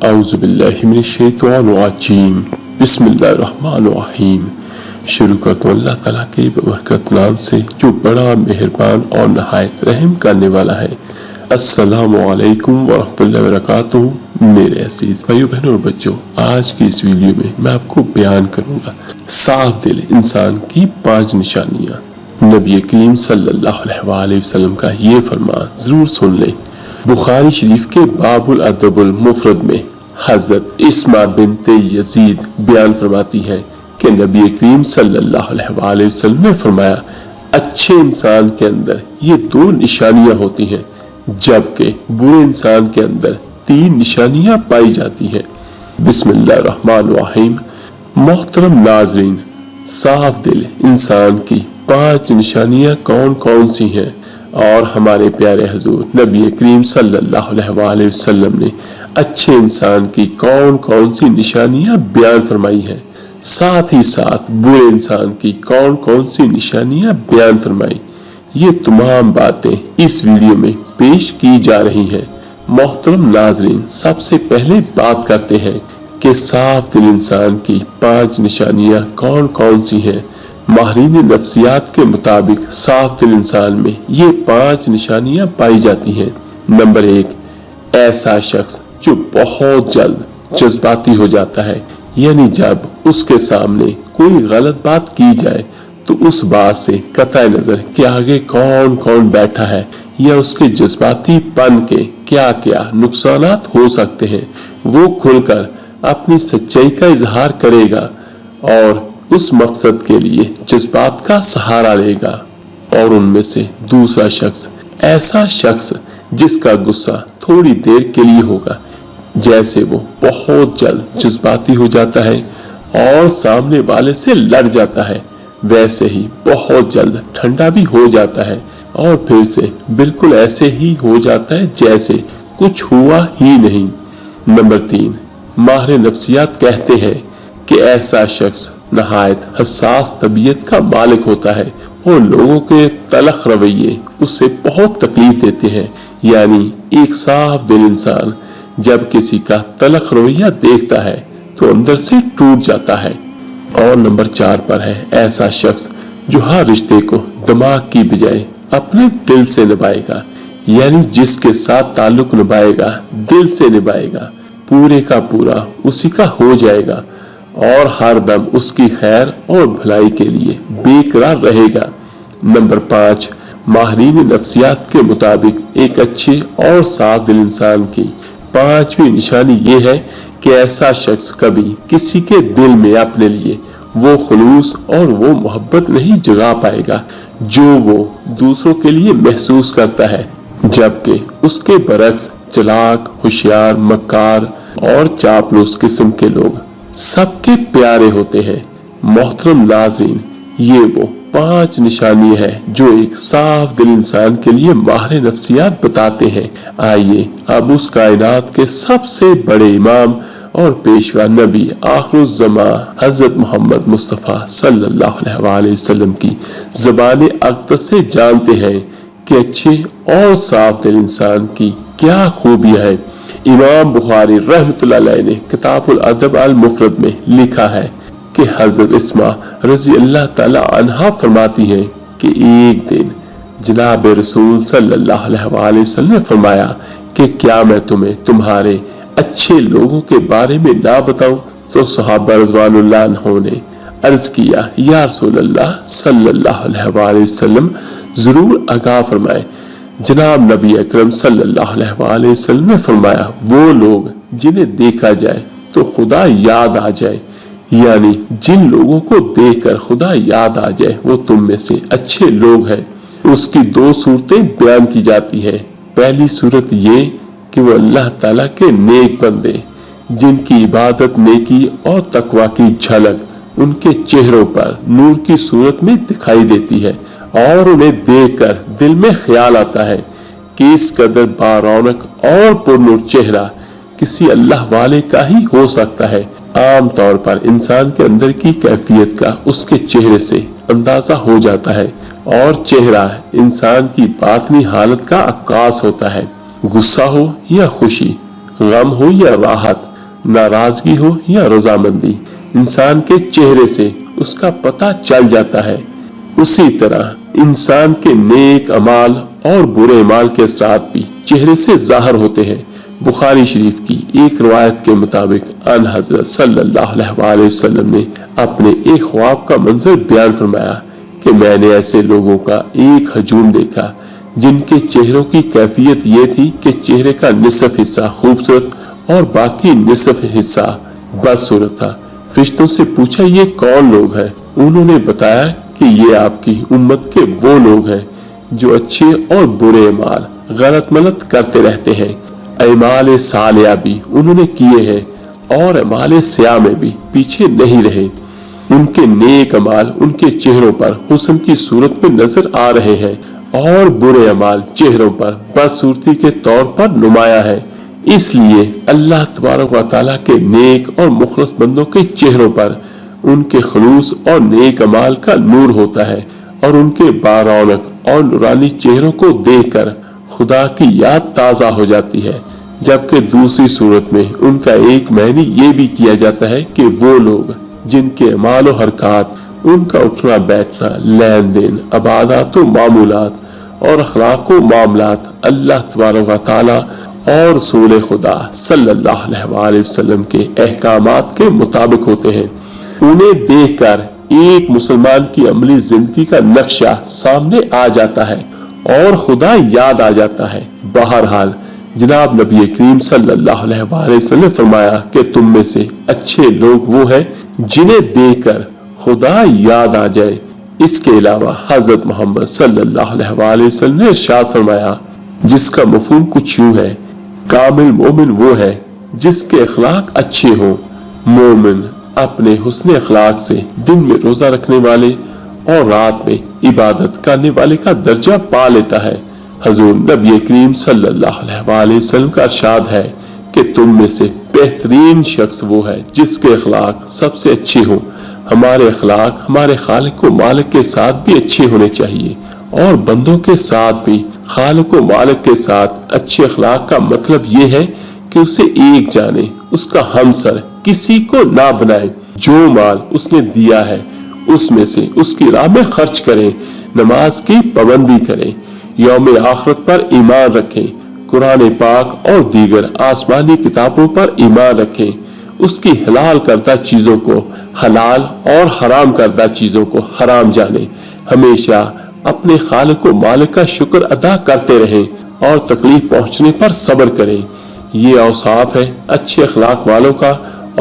औज़ुबिल्लाहि मिनश्शैतानिर्रजीम बिस्मिल्लाहिर्रहमानिर्रहीम। शुरू करता हूँ अल्लाह ताला के बरकत नाम से जो बड़ा मेहरबान और नहायत रहम करने वाला है। अस्सलामु अलैकुम वरहमतुल्लाहि वबरकातुहू। मेरे अजीज भाइयों बहनों और बच्चों, आज की इस वीडियो में मैं आपको बयान करूंगा साफ दिल इंसान की 5 निशानियां। नबी करीम सल्लल्लाहु अलैहि वसल्लम का ये फरमान जरूर सुन लें। बुखारी शरीफ के बाबुल अदबुल मुफरद में हजरत इस्मा बिनते यजीद बयान फरमाती है कि नबी करीम सल्लल्लाहु अलैहि वसल्लम ने फरमाया, अच्छे इंसान के अंदर ये 2 निशानियां होती हैं, जबकि बुरे इंसान के अंदर 3 निशानियां पाई जाती हैं। बिस्मिल्लाहिर्रहमानिर्रहीम। मोहतरम नाज़रीन, साफ दिल इंसान की 5 निशानियां कौन कौन सी हैं और हमारे प्यारे हुजूर नबी करीम सल्लल्लाहु अलैहि वसल्लम ने अच्छे इंसान की कौन कौन सी निशानियां बयान फरमाई हैं, साथ ही साथ बुरे इंसान की कौन कौन सी निशानियां बयान फरमाई, ये तमाम बातें इस वीडियो में पेश की जा रही हैं। मोहतरम नाज़रीन, सबसे पहले बात करते हैं कि साफ दिल इंसान की 5 निशानियां कौन कौन सी हैं। माहिरीन नफ्सियात के मुताबिक साफ दिल इंसान में ये 5 निशानियां पाई जाती हैं। नंबर 1, ऐसा शख्स जो बहुत जल्द जज्बाती हो जाता है, यानी जब उसके सामने कोई गलत बात की जाए तो उस बात से कतई नजर कि आगे कौन कौन बैठा है या उसके जज्बातीपन के क्या क्या नुकसानात हो सकते हैं, वो खुलकर अपनी सच्चाई का इजहार करेगा और उस मकसद के लिए जज्बात का सहारा लेगा। और उनमें से दूसरा शख्स ऐसा शख्स जिसका गुस्सा थोड़ी देर के लिए होगा, जैसे वो बहुत जल्द जज्बाती हो जाता है और सामने वाले से लड़ जाता है, वैसे ही बहुत जल्द ठंडा भी हो जाता है और फिर से बिल्कुल ऐसे ही हो जाता है जैसे कुछ हुआ ही नहीं। नंबर 3, माहिर नफ्सियात कहते हैं कि ऐसा शख्स नहायत हसास तबीयत का मालिक होता है और लोगों के तलख रवैये उससे बहुत तकलीफ देते हैं, यानी एक साफ दिल इंसान जब किसी का तलख रवैया देखता है तो अंदर से टूट जाता है। और नंबर 4 पर है ऐसा शख्स जो हर रिश्ते को दिमाग की बजाय अपने दिल से निभाएगा, यानी जिसके साथ ताल्लुक निभाएगा दिल से निभाएगा, पूरे का पूरा उसी का हो जाएगा और हर दम उसकी खैर और भलाई के लिए बेकरार रहेगा। नंबर 5, माहिरीन नफ्सियात के मुताबिक एक अच्छे और साफ दिल इंसान की 5वीं निशानी ये है कि ऐसा शख्स कभी किसी के दिल में अपने लिए वो खुलूस और वो मोहब्बत नहीं जगा पाएगा जो वो दूसरों के लिए महसूस करता है, जबकि उसके बरक्स चालाक, होशियार, मक्कार और चापलूस किस्म के लोग सबके प्यारे होते हैं। मोहतरम नाज़रीन, ये वो 5 निशानी है जो एक साफ दिल इंसान के लिए माहिर नफ्सियात बताते हैं। आइए अब उस कायनात के सबसे बड़े इमाम और पेशवा नबी आखिरुज़्ज़मा हजरत मोहम्मद मुस्तफ़ा सल्लल्लाहु अलैहि वसल्लम की ज़बान अक़दस से जानते हैं कि अच्छे और साफ दिल इंसान की क्या खूबियां हैं। इमाम बुखारी रहमतुल्लाह अलैह ने किताबुल अदब अल मुफरद में लिखा है कि हजरत इस्मा रज़ी अल्लाह ताला अन्हा फरमाती हैं कि एक दिन जनाब रसूल सल्लल्लाहु अलैहि वसल्लम ने फरमाया कि क्या मैं तुम्हें तुम्हारे अच्छे लोगों के बारे में ना बताऊं? तो सहाबा रज़वानुल्लाह अन्हुम ने अर्ज किया, या रसूल अल्लाह सल्लल्लाहु अलैहि वसल्लम जरूर आगाह फरमाए। जनाब नबी अकरम सल्लल्लाहु अलैहि वसल्लम ने फरमाया, वो लोग जिन्हें देखा जाए तो खुदा याद आ जाए, यानी जिन लोगों को देखकर खुदा याद आ जाए वो तुम में से अच्छे लोग हैं। उसकी 2 सूरतें बयान की जाती हैं। पहली सूरत ये कि वो अल्लाह ताला के नेक बंदे जिनकी इबादत, नेकी और तकवा की झलक उनके चेहरों पर नूर की सूरत में दिखाई देती है और उन्हें देखकर दिल में ख्याल आता है कि इस कदर बारौनक और पुरनूर चेहरा किसी अल्लाह वाले का ही हो सकता है। आम तौर पर इंसान के अंदर की कैफियत का उसके चेहरे से अंदाजा हो जाता है और चेहरा इंसान की बातनी हालत का अक्कास होता है। गुस्सा हो या खुशी, गम हो या राहत, नाराजगी हो या रजामंदी, इंसान के चेहरे से उसका पता चल जाता है। उसी तरह इंसान के नेक अमाल और बुरे अमाल के असरात भी चेहरे से जाहिर होते हैं। बुखारी शरीफ की एक रिवायत के मुताबिक अन हजरत सल्लल्लाहु अलैहि वसल्लम ने अपने एक ख्वाब का मंजर बयान फरमाया कि मैंने ऐसे लोगों का एक हजूम देखा जिनके चेहरों की कैफियत ये थी कि चेहरे का निसफ हिस्सा खूबसूरत और बाकी निसफ हिस्सा बदसूरत था। फरिश्तों से पूछा ये कौन लोग हैं? उन्होंने बताया कि ये आपकी उम्मत के वो लोग हैं जो अच्छे और बुरे अमाल गलत मलत करते रहते हैं। अमाल सालिया भी उन्होंने किए हैं और अमाल सिया में भी पीछे नहीं रहे। उनके नेक अमाल उनके चेहरों पर हुस्न की सूरत में नजर आ रहे हैं और बुरे अमाल चेहरों पर बदसूरती के तौर पर नुमाया है। इसलिए अल्लाह तबारक व तआला के नेक और मुखलस बंदों के चेहरों पर उनके खलूस और नेक अमाल का नूर होता है और उनके बारौनक और नूरानी चेहरों को देखकर खुदा की याद ताजा हो जाती है। जबकि दूसरी सूरत में उनका एक मायने ये भी किया जाता है कि वो लोग जिनके अमाल और हरकत, उनका उठना बैठना, लेन देन, इबादत व मामूलात और अखलाक व मामलात अल्लाह तबारक व तआला और रसूल खुदा सल्लल्लाहु अलैहि वसल्लम के अहकामात के मुताबिक होते हैं। उन्हें देखकर एक मुसलमान की अमली जिंदगी का नक्शा सामने आ जाता है और खुदा याद आ जाता है। बहरहाल जनाब नबी करीम सल्लल्लाहु अलैहि वसल्लम ने फरमाया कि तुम में से अच्छे लोग वो हैं जिन्हें देखकर खुदा याद आ जाए। इसके अलावा हजरत मोहम्मद सल्लल्लाहु अलैहि वसल्लम ने इरशाद फरमाया जिसका मफहूम कुछ यूं है, कामिल मोमिन वो है जिसके अखलाक अच्छे हों। मोमिन अपने हुस्न अखलाक से दिन में रोजा रखने वाले और रात में इबादत करने वाले का दर्जा पा लेता है। हजूर नबी करीम सल्लल्लाहु अलैहि वसल्लम का इरशाद है कि तुम में से बेहतरीन शख्स वो है जिसके अखलाक सबसे अच्छे हों। हमारे अखलाक हमारे खालिक व मालिक के साथ भी अच्छे होने चाहिए और बंदों के साथ भी। खालिक व मालिक के साथ अच्छे अखलाक का मतलब ये है कि उसे एक जाने, उसका हमसर किसी को ना बनाए। जो माल उसने दिया है उसमें से उसकी राह में खर्च करें, नमाज की पाबंदी करें, यौम आखिरत पर ईमान रखें, कुरान पाक और दीगर आसमानी किताबों पर ईमान रखें, उसकी हलाल करदा चीजों को हलाल और हराम करदा चीजों को हराम जाने, हमेशा अपने खालिक व मालिक का शुक्र अदा करते रहें और तकलीफ पहुंचने पर सब्र करें। ये औसाफ है अच्छे अखलाक वालों का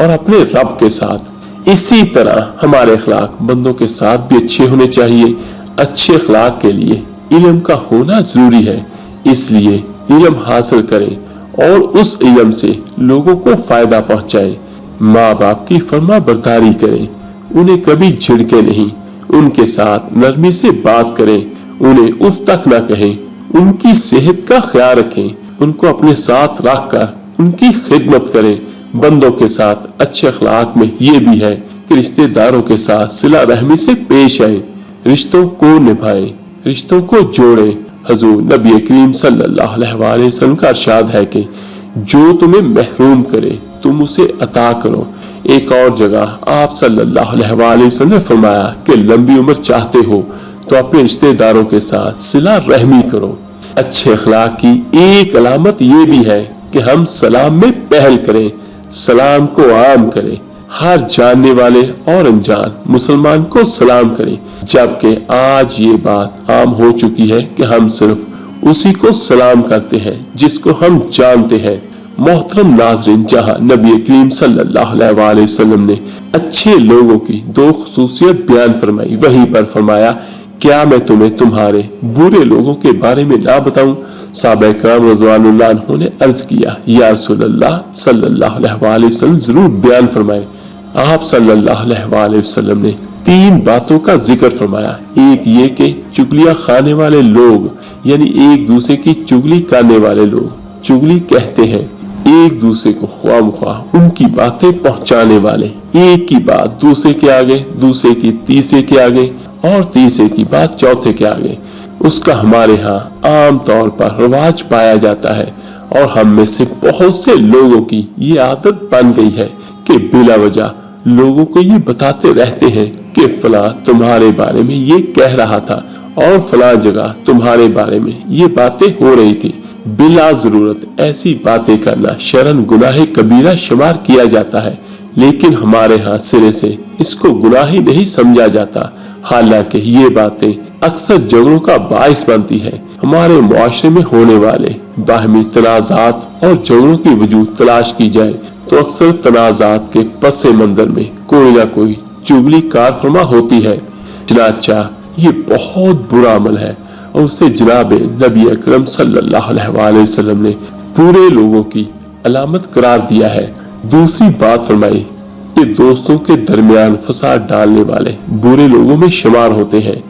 और अपने रब के साथ। इसी तरह हमारे अखलाक बंदों के साथ भी अच्छे होने चाहिए। अच्छे अखलाक के लिए इल्म का होना जरूरी है, इसलिए इल्म हासिल करें और उस इल्म से लोगों को फायदा पहुंचाएं। माँ बाप की फर्मा बरदारी करें, उन्हें कभी झिड़के नहीं, उनके साथ नरमी से बात करें, उन्हें उफ तक न कहें, उनकी सेहत का ख्याल रखें, उनको अपने साथ रखकर उनकी खिदमत करें। बंदों के साथ अच्छे अखलाक में ये भी है कि रिश्तेदारों के साथ सिला रहमी से पेश आए, रिश्तों को निभाएं, रिश्तों को जोड़ें। हजूर नबी करीम सल्लल्लाहु अलैहि वसल्लम का इरशाद है कि जो तुम्हें महरूम करे तुम उसे अता करो। एक और जगह आप सल्लल्लाहु अलैहि वसल्लम ने फरमाया कि लंबी उम्र चाहते हो तो अपने रिश्तेदारों के साथ सिला रहमी करो। अच्छे अखलाक की एक अलामत ये भी है कि हम सलाम में पहल करें, सलाम को आम करें, हर जानने वाले और अनजान मुसलमान को सलाम करें। जबकि आज ये बात आम हो चुकी है कि हम सिर्फ उसी को सलाम करते हैं जिसको हम जानते हैं। मोहतरम नाज़रीन, जहां नबी करीम सल्लल्लाहु अलैहि वसल्लम ने अच्छे लोगों की दो खुसूसियत बयान फरमाई, वहीं पर फरमाया क्या मैं तुम्हें तुम्हारे बुरे लोगों के बारे में ना बताऊं? साहबा किराम रज़ियल्लाहु अन्हुम ने अर्ज किया, या रसूलल्लाह सल्लल्लाहु अलैहि वसल्लम जरूर बयान फरमाएं। आप सल्लल्लाहु अलैहि वसल्लम ने तीन बातों का जिक्र फरमाया। एक ये कि चुगलियां खाने वाले लोग यानी एक दूसरे की चुगली करने वाले लोग चुगली कहते हैं, एक दूसरे को ख्वाह उनकी बातें पहुंचाने वाले, एक की बात दूसरे के आगे, दूसरे की तीसरे के आगे और तीसरे की बात चौथे के आगे, उसका हमारे यहाँ आम तौर पर रिवाज पाया जाता है और हम में से बहुत से लोगों की ये आदत बन गई है कि बिला वजह लोगों को ये बताते रहते हैं कि फलां तुम्हारे बारे में ये कह रहा था और फलां जगह तुम्हारे बारे में ये बातें हो रही थी। बिला जरूरत ऐसी बातें करना शरन गुनाह कबीरा शुमार किया जाता है, लेकिन हमारे यहाँ सिरे से इसको गुनाह ही नहीं समझा जाता। हालांकि ये बातें अक्सर झगड़ों का बाइस बनती है। हमारे मुआशरे में होने वाले बाहमी तनाजात और झगड़ों की वजूद तलाश की जाए तो अक्सर तनाजात के पस मंजर में कोई ना कोई चुगली कार फरमा होती है। चनाचा ये बहुत बुरा अमल है और उसे जनाब नबी अकरम सल्लल्लाहु अलैहि वसल्लम ने पूरे लोगों की अलामत करार दिया है। दूसरी बात फरमाई कि दोस्तों के दरमियान फसाद डालने वाले बुरे लोगों में शुमार होते हैं।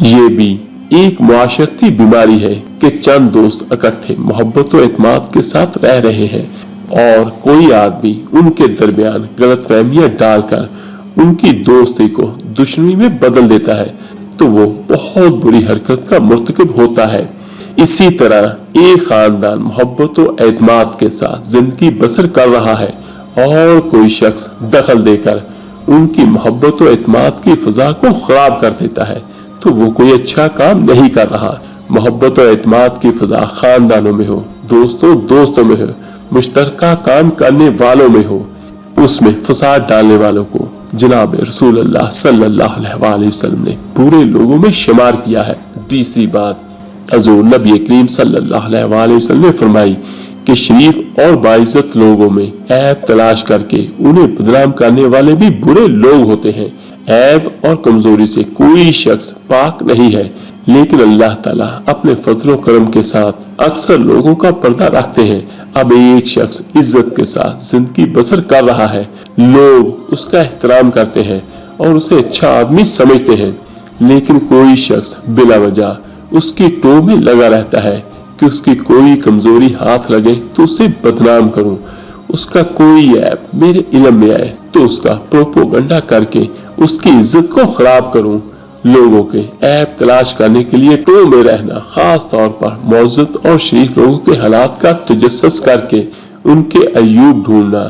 ये भी एक मुआशरती बीमारी है कि चंद दोस्त इकट्ठे मोहब्बत और एतमाद के साथ रह रहे हैं और कोई आदमी उनके दरमियान गलतफहमियां डालकर उनकी दोस्ती को दुश्मनी में बदल देता है तो वो बहुत बुरी हरकत का मुर्तकिब होता है। इसी तरह एक खानदान मोहब्बत और एतमाद के साथ जिंदगी बसर कर रहा है और कोई शख्स दखल देकर उनकी मोहब्बत और एतमाद की फिजा को खराब कर देता है तो वो कोई अच्छा काम नहीं कर रहा। मोहब्बत और एतमाद की फिजा खानदानों में हो, दोस्तों में हो, मुश्तरका काम करने वालों में हो, उसमें फसाद डालने वालों को जनाब रसूलुल्लाह सल्लल्लाहु अलैहि वसल्लम ने पूरे लोगों में शुमार किया है। तीसरी बात हज़ूर नबी करीम सल्लल्लाहु अलैहि वसल्लम ने फरमाई कि शरीफ और बाइज्जत लोगों में ऐब तलाश करके उन्हें बदनाम करने वाले भी बुरे लोग होते हैं। ऐब और कमजोरी से कोई शख्स पाक नहीं है, लेकिन अल्लाह ताला अपने फजलो करम के साथ अक्सर लोगों का पर्दा रखते हैं। अब एक शख्स इज्जत के साथ जिंदगी बसर कर रहा है, लोग उसका एहतराम करते हैं और उसे अच्छा आदमी समझते हैं, लेकिन कोई शख्स बिला वजह उसकी टो में लगा रहता है कि उसकी कोई कमजोरी हाथ लगे तो उसे बदनाम करूं, उसका कोई ऐब मेरे इल्म में आए तो उसका प्रोपोगंडा करके उसकी इज्जत को खराब करूं। लोगों के ऐब तलाश करने के लिए टो में रहना, खास तौर पर मौजूद और शरीफ लोगों के हालात का तजस्सुस करके उनके अयूब ढूंढना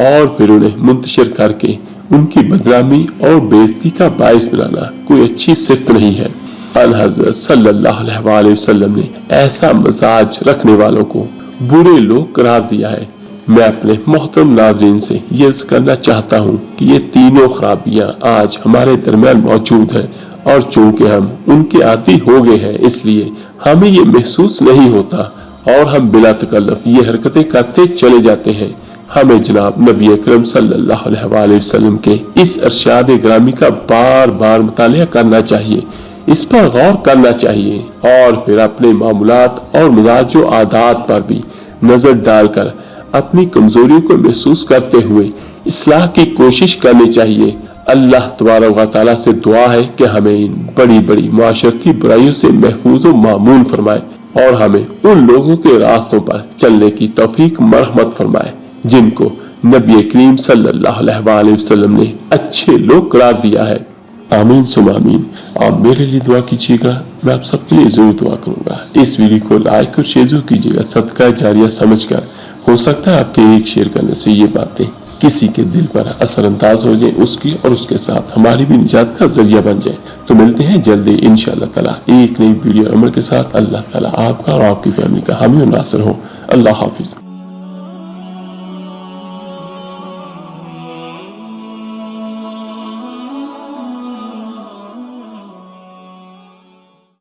और फिर उन्हें मुंतशिर करके उनकी बदनामी और बेइज्जती का बाइस बनाना कोई अच्छी सिफ्त नहीं है। हज़रत सल्लल्लाहु अलैहि वसल्लम ने ऐसा मजाज रखने वालों को बुरे लोग करार दिया है। मैं अपने मोहतरम नाज़रीन से ये अर्ज़ करना चाहता हूँ कि ये तीनों खराबियाँ आज हमारे दरमियान मौजूद हैं और चूंकि हम उनके आदी हो गए हैं इसलिए हमें ये महसूस नहीं होता और हम बिला तकल्लुफ़ ये हरकतें करते चले जाते हैं। हमें जनाब नबी अकरम सल्लल्लाहु अलैहि वसल्लम के इस इरशाद ग्रामी का बार बार मुतालिया करना चाहिए, इस पर गौर करना चाहिए और फिर अपने मामूलात और मिजाज व आदात पर भी नजर डालकर अपनी कमजोरियों को महसूस करते हुए इस्लाह की कोशिश करनी चाहिए। अल्लाह तबारक व तआला से दुआ है कि हमें इन बड़ी बड़ी मुआशरती बुराइयों से महफूज व मामून फरमाए और हमें उन लोगों के रास्तों पर चलने की तौफीक मरहमत फरमाए जिनको नबी करीम सल्लल्लाहु अलैहि वसल्लम ने अच्छे लोग करार दिया है। आमीन सुम आमीन। आप मेरे लिए दुआ कीजिएगा, मैं आप सबके लिए जरूर दुआ करूंगा। इस वीडियो को लाइक और शेयर कीजिएगा सदका जारिया समझकर। हो सकता है आपके एक शेयर करने से ये बातें किसी के दिल पर असरअंदाज हो जाए, उसकी और उसके साथ हमारी भी निजात का जरिया बन जाए। तो मिलते हैं जल्दी इंशाअल्लाह ताला एक नई वीडियो अमल के साथ। अल्लाह ताला आपका और आपकी फैमिली का हामी और नासिर हो। अल्लाह हाफिज।